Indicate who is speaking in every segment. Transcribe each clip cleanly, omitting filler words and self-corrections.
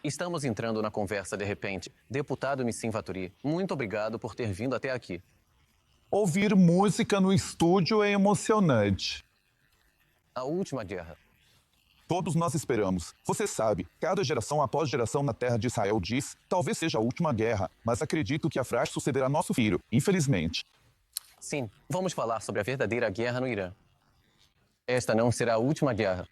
Speaker 1: Estamos entrando na conversa de repente. Deputado Nissim Vaturi, muito obrigado por ter vindo até aqui.
Speaker 2: Ouvir música no estúdio é emocionante.
Speaker 1: A última guerra.
Speaker 2: Todos nós esperamos. Você sabe, cada geração após geração na terra de Israel diz, talvez seja a última guerra, mas acredito que a frase sucederá nosso filho, infelizmente.
Speaker 1: Sim, vamos falar sobre a verdadeira guerra no Irã. Esta não será a última guerra.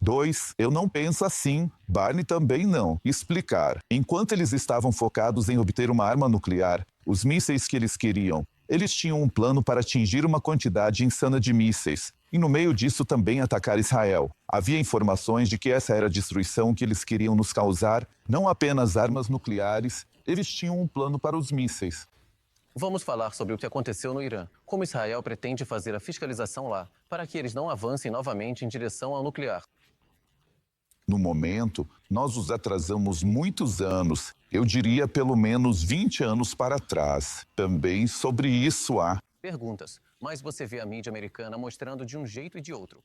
Speaker 2: 2. Eu não penso assim. Barney também não. Explicar. Enquanto eles estavam focados em obter uma arma nuclear, os mísseis que eles queriam, eles tinham um plano para atingir uma quantidade insana de mísseis. E no meio disso também atacar Israel. Havia informações de que essa era a destruição que eles queriam nos causar, não apenas armas nucleares, eles tinham um plano para os mísseis.
Speaker 1: Vamos falar sobre o que aconteceu no Irã. Como Israel pretende fazer a fiscalização lá, para que eles não avancem novamente em direção ao nuclear.
Speaker 2: No momento, nós os atrasamos muitos anos, eu diria pelo menos 20 anos para trás. Também sobre isso há
Speaker 1: Perguntas, mas você vê a mídia americana mostrando de um jeito e de outro.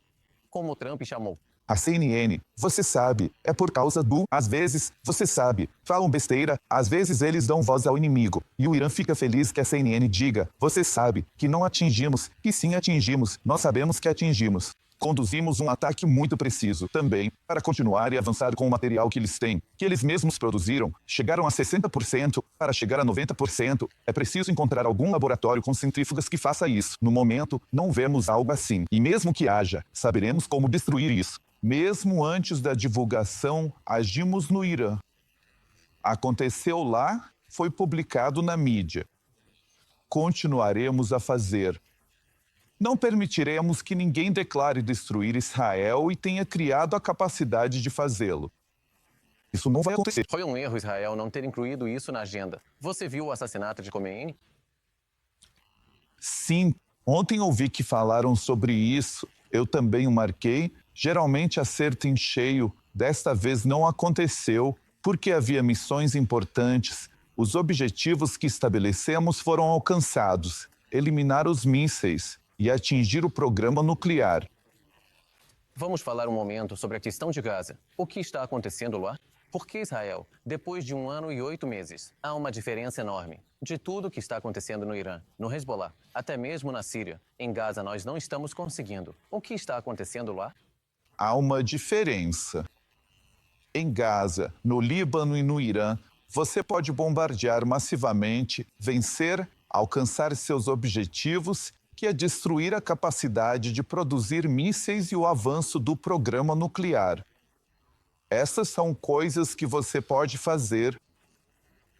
Speaker 1: Como Trump chamou.
Speaker 2: a CNN. Você sabe, é por causa do... Às vezes, você sabe, falam besteira, às vezes eles dão voz ao inimigo. E o Irã fica feliz que a CNN diga, você sabe, que não atingimos, que sim atingimos, nós sabemos que atingimos. Conduzimos um ataque muito preciso também, para continuar e avançar com o material que eles têm, que eles mesmos produziram, chegaram a 60%, para chegar a 90%, é preciso encontrar algum laboratório com centrífugas que faça isso. No momento, não vemos algo assim, e mesmo que haja, saberemos como destruir isso. Mesmo antes da divulgação, agimos no Irã. Aconteceu lá, foi publicado na mídia. Continuaremos a fazer. Não permitiremos que ninguém declare destruir Israel e tenha criado a capacidade de fazê-lo. Isso não vai acontecer.
Speaker 1: Foi um erro Israel não ter incluído isso na agenda. Você viu o assassinato de Khomeini?
Speaker 2: Sim, ontem ouvi que falaram sobre isso. Eu também o marquei. Geralmente acerto em cheio. Desta vez não aconteceu, porque havia missões importantes. Os objetivos que estabelecemos foram alcançados. Eliminar os mísseis e atingir o programa nuclear.
Speaker 1: Vamos falar um momento sobre a questão de Gaza. O que está acontecendo lá? Por que Israel, depois de 1 ano e 8 meses, há uma diferença enorme de tudo que está acontecendo no Irã, no Hezbollah, até mesmo na Síria. Em Gaza nós não estamos conseguindo. O que está acontecendo lá?
Speaker 2: Há uma diferença. Em Gaza, no Líbano e no Irã, você pode bombardear massivamente, vencer, alcançar seus objetivos, que é destruir a capacidade de produzir mísseis e o avanço do programa nuclear. Essas são coisas que você pode fazer.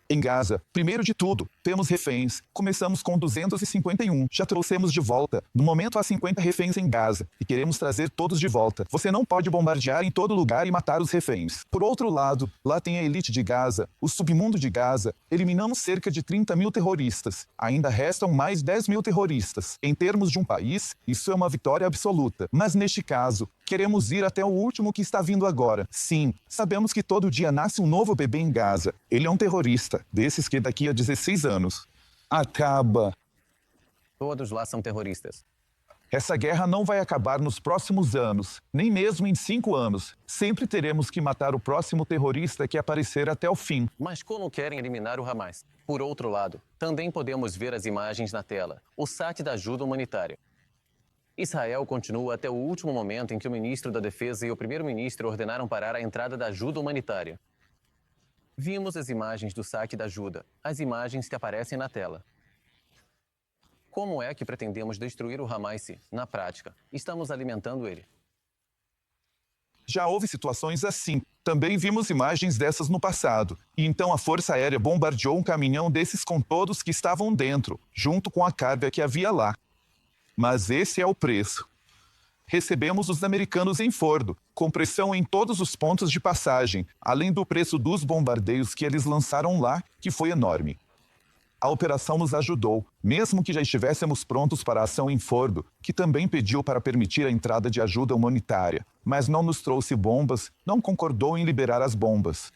Speaker 2: Em Gaza, primeiro de tudo, temos reféns. Começamos com 251, já trouxemos de volta. No momento há 50 reféns em Gaza e queremos trazer todos de volta. Você não pode bombardear em todo lugar e matar os reféns. Por outro lado, lá tem a elite de Gaza, o submundo de Gaza. Eliminamos cerca de 30 mil terroristas. Ainda restam mais 10 mil terroristas. Em termos de um país, isso é uma vitória absoluta. Mas neste caso, queremos ir até o último que está vindo agora. Sim, sabemos que todo dia nasce um novo bebê em Gaza. Ele é um terrorista, desses que daqui a 16 anos acaba.
Speaker 1: Todos lá são terroristas.
Speaker 2: Essa guerra não vai acabar nos próximos anos, nem mesmo em 5 anos. Sempre teremos que matar o próximo terrorista que aparecer até o fim.
Speaker 1: Mas como querem eliminar o Hamas? Por outro lado, também podemos ver as imagens na tela. O site da ajuda humanitária. Israel continua até o último momento em que o ministro da Defesa e o primeiro-ministro ordenaram parar a entrada da ajuda humanitária. Vimos as imagens do saque da ajuda, as imagens que aparecem na tela. Como é que pretendemos destruir o Hamas se, na prática, estamos alimentando ele?
Speaker 2: Já houve situações assim. Também vimos imagens dessas no passado. E então a Força Aérea bombardeou um caminhão desses com todos que estavam dentro, junto com a carga que havia lá. Mas esse é o preço. Recebemos os americanos em Fordo, com pressão em todos os pontos de passagem, além do preço dos bombardeios que eles lançaram lá, que foi enorme. A operação nos ajudou, mesmo que já estivéssemos prontos para a ação em Fordo, que também pediu para permitir a entrada de ajuda humanitária, mas não nos trouxe bombas, não concordou em liberar as bombas.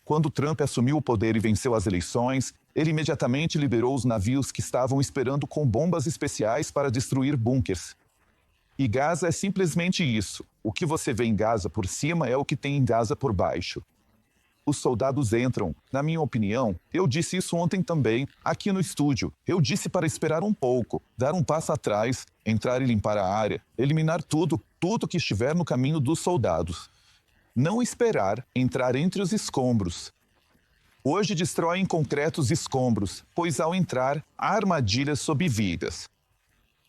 Speaker 2: Quando Trump assumiu o poder e venceu as eleições, ele imediatamente liberou os navios que estavam esperando com bombas especiais para destruir bunkers. E Gaza é simplesmente isso. O que você vê em Gaza por cima é o que tem em Gaza por baixo. os soldados entram. Na minha opinião, eu disse isso ontem também, aqui no estúdio. Eu disse para esperar um pouco, dar um passo atrás, entrar e limpar a área, eliminar tudo que estiver no caminho dos soldados. Não esperar entrar entre os escombros. Hoje destroem concretos escombros, pois ao entrar, há armadilhas sob vigas.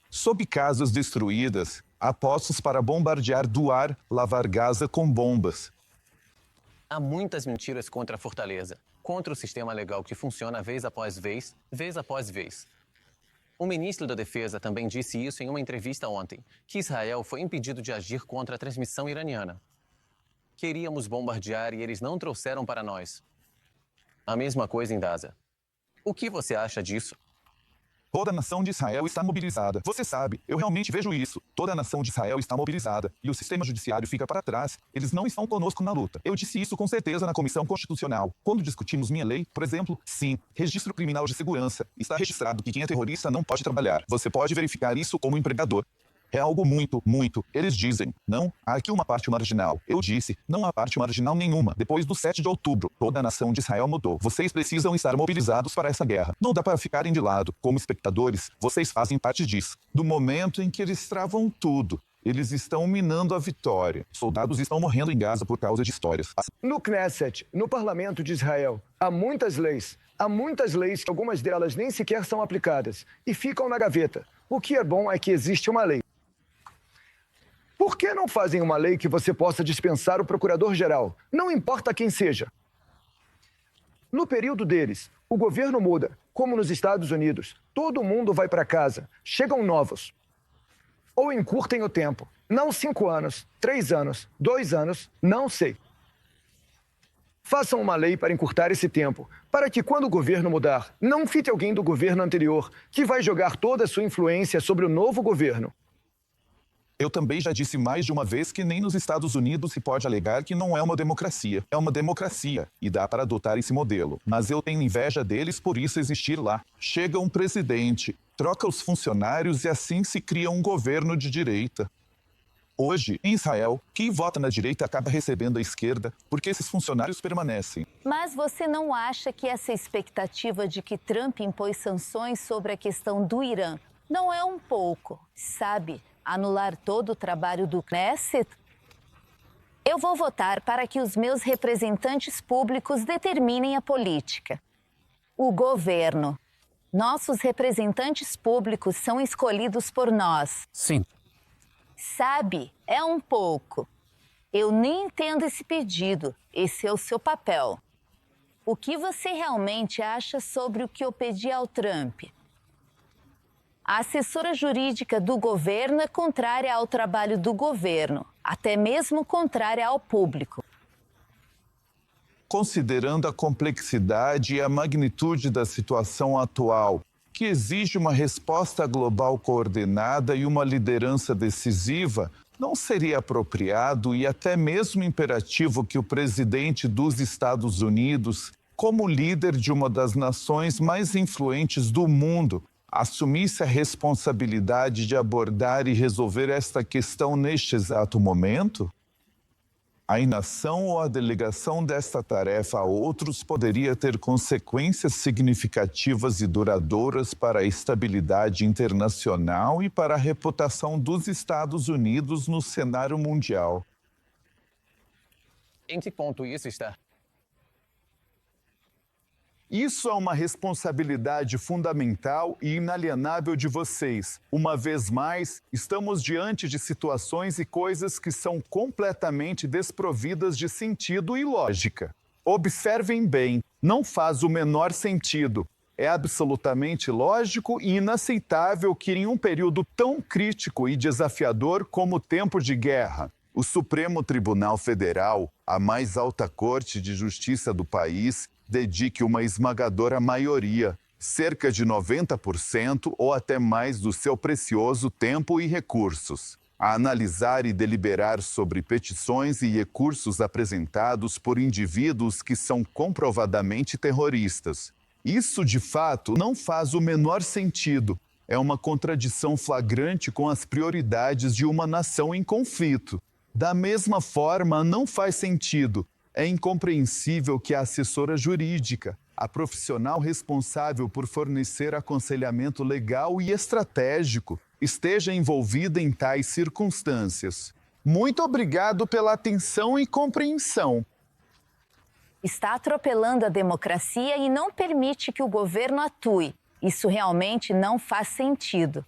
Speaker 2: Sob casas destruídas, há poços para bombardear do ar, lavar Gaza com bombas.
Speaker 1: Há muitas mentiras contra a fortaleza, contra o sistema legal que funciona vez após vez, vez após vez. O ministro da Defesa também disse isso em uma entrevista ontem, que Israel foi impedido de agir contra a transmissão iraniana. Queríamos bombardear e eles não trouxeram para nós. A mesma coisa em Gaza. O que você acha disso?
Speaker 2: Toda a nação de Israel está mobilizada. Você sabe, eu realmente vejo isso. Toda a nação de Israel está mobilizada. E o sistema judiciário fica para trás. Eles não estão conosco na luta. Eu disse isso com certeza na Comissão Constitucional. Quando discutimos minha lei, por exemplo, sim, registro criminal de segurança. Está registrado que quem é terrorista não pode trabalhar. Você pode verificar isso como empregador. É algo muito. Eles dizem, não, há aqui uma parte marginal. Eu disse, não há parte marginal nenhuma. Depois do 7 de outubro, toda a nação de Israel mudou. Vocês precisam estar mobilizados para essa guerra. Não dá para ficarem de lado. Como espectadores, vocês fazem parte disso. Do momento em que eles travam tudo, eles estão minando a vitória. Soldados estão morrendo em Gaza por causa de histórias.
Speaker 3: No Knesset, no parlamento de Israel, há muitas leis. Há muitas leis que algumas delas nem sequer são aplicadas e ficam na gaveta. O que é bom é que existe uma lei. Por que não fazem uma lei que você possa dispensar o procurador-geral? Não importa quem seja. No período deles, o governo muda, como nos Estados Unidos. Todo mundo vai para casa. Chegam novos. Ou encurtem o tempo. Não 5 anos, 3 anos, 2 anos, não sei. Façam uma lei para encurtar esse tempo, para que quando o governo mudar, não fique alguém do governo anterior, que vai jogar toda a sua influência sobre o novo governo.
Speaker 2: Eu também já disse mais de uma vez que nem nos Estados Unidos se pode alegar que não é uma democracia. É uma democracia, e dá para adotar esse modelo. Mas eu tenho inveja deles por isso existir lá. Chega um presidente, troca os funcionários e assim se cria um governo de direita. Hoje, em Israel, quem vota na direita acaba recebendo a esquerda, porque esses funcionários permanecem.
Speaker 4: Mas você não acha que essa expectativa de que Trump impôs sanções sobre a questão do Irã não é um pouco, sabe, anular todo o trabalho do Knesset? Eu vou votar para que os meus representantes públicos determinem a política. O governo. Nossos representantes públicos são escolhidos por nós.
Speaker 1: Sim.
Speaker 4: Sabe, é um pouco. Eu nem entendo esse pedido. Esse é o seu papel. O que você realmente acha sobre o que eu pedi ao Trump? A assessora jurídica do governo é contrária ao trabalho do governo, até mesmo contrária ao público.
Speaker 2: Considerando a complexidade e a magnitude da situação atual, que exige uma resposta global coordenada e uma liderança decisiva, não seria apropriado e até mesmo imperativo que o presidente dos Estados Unidos, como líder de uma das nações mais influentes do mundo, assumisse a responsabilidade de abordar e resolver esta questão neste exato momento? A inação ou a delegação desta tarefa a outros poderia ter consequências significativas e duradouras para a estabilidade internacional e para a reputação dos Estados Unidos no cenário mundial.
Speaker 1: Em que ponto isso está?
Speaker 2: Isso é uma responsabilidade fundamental e inalienável de vocês. Uma vez mais, estamos diante de situações e coisas que são completamente desprovidas de sentido e lógica. Observem bem, não faz o menor sentido. É absolutamente lógico e inaceitável que em um período tão crítico e desafiador como o tempo de guerra, o Supremo Tribunal Federal, a mais alta corte de justiça do país, dedique uma esmagadora maioria, cerca de 90% ou até mais do seu precioso tempo e recursos, a analisar e deliberar sobre petições e recursos apresentados por indivíduos que são comprovadamente terroristas. Isso, de fato, não faz o menor sentido. É uma contradição flagrante com as prioridades de uma nação em conflito. Da mesma forma, não faz sentido É incompreensível que a assessora jurídica, a profissional responsável por fornecer aconselhamento legal e estratégico, esteja envolvida em tais circunstâncias. Muito obrigado pela atenção e compreensão.
Speaker 4: Está atropelando a democracia e não permite que o governo atue. Isso realmente não faz sentido.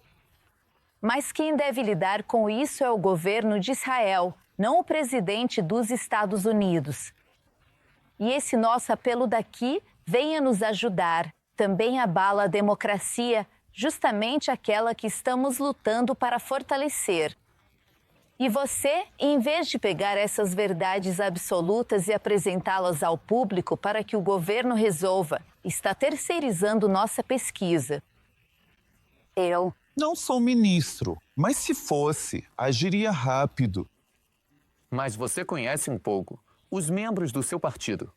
Speaker 4: Mas quem deve lidar com isso é o governo de Israel, não o presidente dos Estados Unidos. E esse nosso apelo daqui, venha nos ajudar, também abala a democracia, justamente aquela que estamos lutando para fortalecer. E você, em vez de pegar essas verdades absolutas e apresentá-las ao público para que o governo resolva, está terceirizando nossa pesquisa. Eu
Speaker 2: Não sou ministro, mas se fosse, agiria rápido.
Speaker 1: Mas você conhece um pouco os membros do seu partido.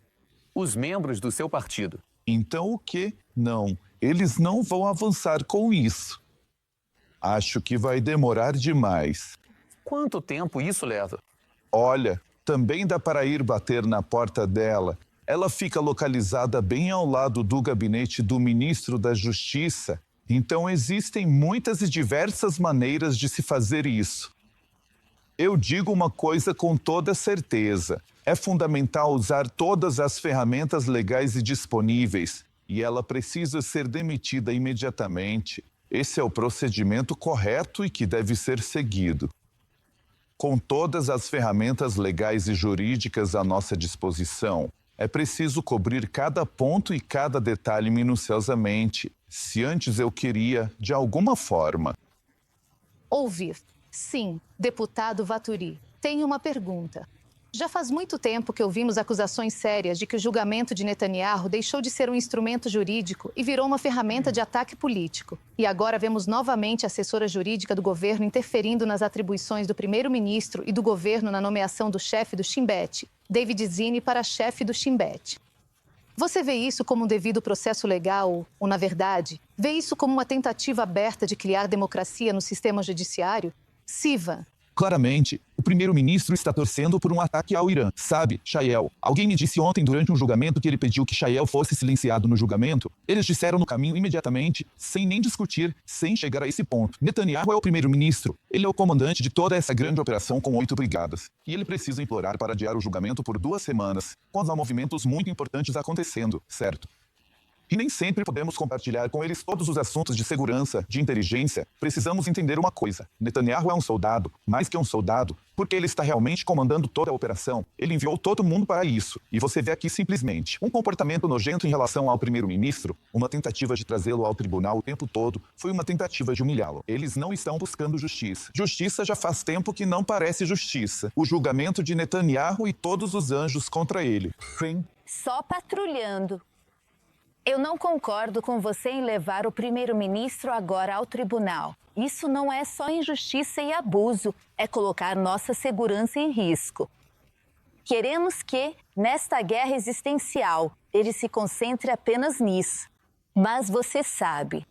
Speaker 1: Os membros do seu partido.
Speaker 2: Então o quê? Não, eles não vão avançar com isso. Acho que vai demorar demais.
Speaker 1: Quanto tempo isso leva?
Speaker 2: Olha, também dá para ir bater na porta dela. Ela fica localizada bem ao lado do gabinete do ministro da Justiça. Então existem muitas e diversas maneiras de se fazer isso. Eu digo uma coisa com toda certeza. É fundamental usar todas as ferramentas legais e disponíveis. E ela precisa ser demitida imediatamente. Esse é o procedimento correto e que deve ser seguido. Com todas as ferramentas legais e jurídicas à nossa disposição, é preciso cobrir cada ponto e cada detalhe minuciosamente, se antes eu queria, de alguma forma.
Speaker 5: Ouvir. Sim, deputado Vaturi. Tenho uma pergunta. Já faz muito tempo que ouvimos acusações sérias de que o julgamento de Netanyahu deixou de ser um instrumento jurídico e virou uma ferramenta de ataque político. E agora vemos novamente a assessora jurídica do governo interferindo nas atribuições do primeiro-ministro e do governo na nomeação do chefe do Shin Bet, David Zini, para chefe do Shin Bet. Você vê isso como um devido processo legal ou, na verdade, vê isso como uma tentativa aberta de criar democracia no sistema judiciário? Sivan.
Speaker 2: Claramente, o primeiro-ministro está torcendo por um ataque ao Irã. Sabe, Shael, alguém me disse ontem durante um julgamento que ele pediu que Shael fosse silenciado no julgamento. Eles disseram no caminho imediatamente, sem nem discutir, sem chegar a esse ponto. Netanyahu é o primeiro-ministro. Ele é o comandante de toda essa grande operação com 8 brigadas. E ele precisa implorar para adiar o julgamento por 2 semanas, quando há movimentos muito importantes acontecendo, certo? E nem sempre podemos compartilhar com eles todos os assuntos de segurança, de inteligência. Precisamos entender uma coisa. Netanyahu é um soldado, mais que um soldado, porque ele está realmente comandando toda a operação. Ele enviou todo mundo para isso. E você vê aqui simplesmente um comportamento nojento em relação ao primeiro-ministro, uma tentativa de trazê-lo ao tribunal o tempo todo, foi uma tentativa de humilhá-lo. Eles não estão buscando justiça. Justiça já faz tempo que não parece justiça. O julgamento de Netanyahu e todos os anjos contra ele. Fim.
Speaker 4: Só patrulhando. Eu não concordo com você em levar o primeiro-ministro agora ao tribunal. Isso não é só injustiça e abuso, é colocar nossa segurança em risco. Queremos que, nesta guerra existencial, ele se concentre apenas nisso. Mas você sabe,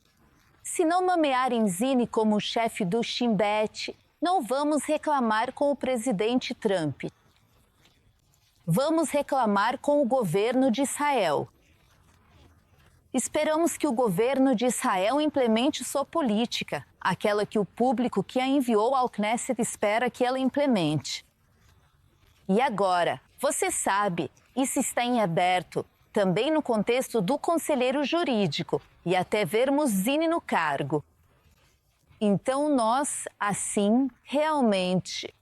Speaker 4: se não nomearem Zini como chefe do Shin Bet, não vamos reclamar com o presidente Trump. Vamos reclamar com o governo de Israel. Esperamos que o governo de Israel implemente sua política, aquela que o público que a enviou ao Knesset espera que ela implemente. E agora, você sabe, isso está em aberto, também no contexto do conselheiro jurídico, e até vermos Zini no cargo. Então nós, assim, realmente...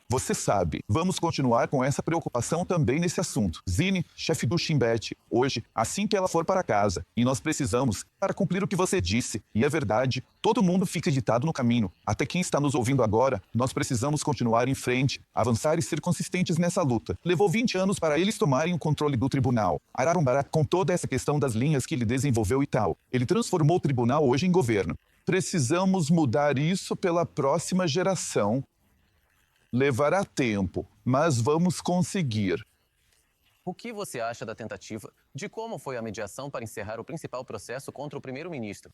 Speaker 2: Você sabe, vamos continuar com essa preocupação também nesse assunto. Zini, chefe do Shin Bet, hoje, assim que ela for para casa. E nós precisamos, para cumprir o que você disse. E é verdade, todo mundo fica ditado no caminho. Até quem está nos ouvindo agora, nós precisamos continuar em frente, avançar e ser consistentes nessa luta. Levou 20 anos para eles tomarem o controle do tribunal. Aaron Barak, com toda essa questão das linhas que ele desenvolveu e tal, ele transformou o tribunal hoje em governo. Precisamos mudar isso pela próxima geração. Levará tempo, mas vamos conseguir.
Speaker 1: O que você acha da tentativa de como foi a mediação para encerrar o principal processo contra o primeiro-ministro?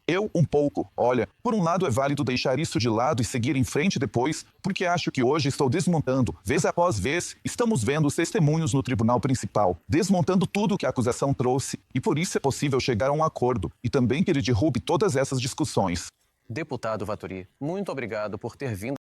Speaker 2: Eu, um pouco. Olha, por um lado é válido deixar isso de lado e seguir em frente depois, porque acho que hoje estou desmontando, vez após vez, estamos vendo os testemunhos no tribunal principal, desmontando tudo que a acusação trouxe, e por isso é possível chegar a um acordo, e também que ele derrube todas essas discussões.
Speaker 1: Deputado Vaturi, muito obrigado por ter vindo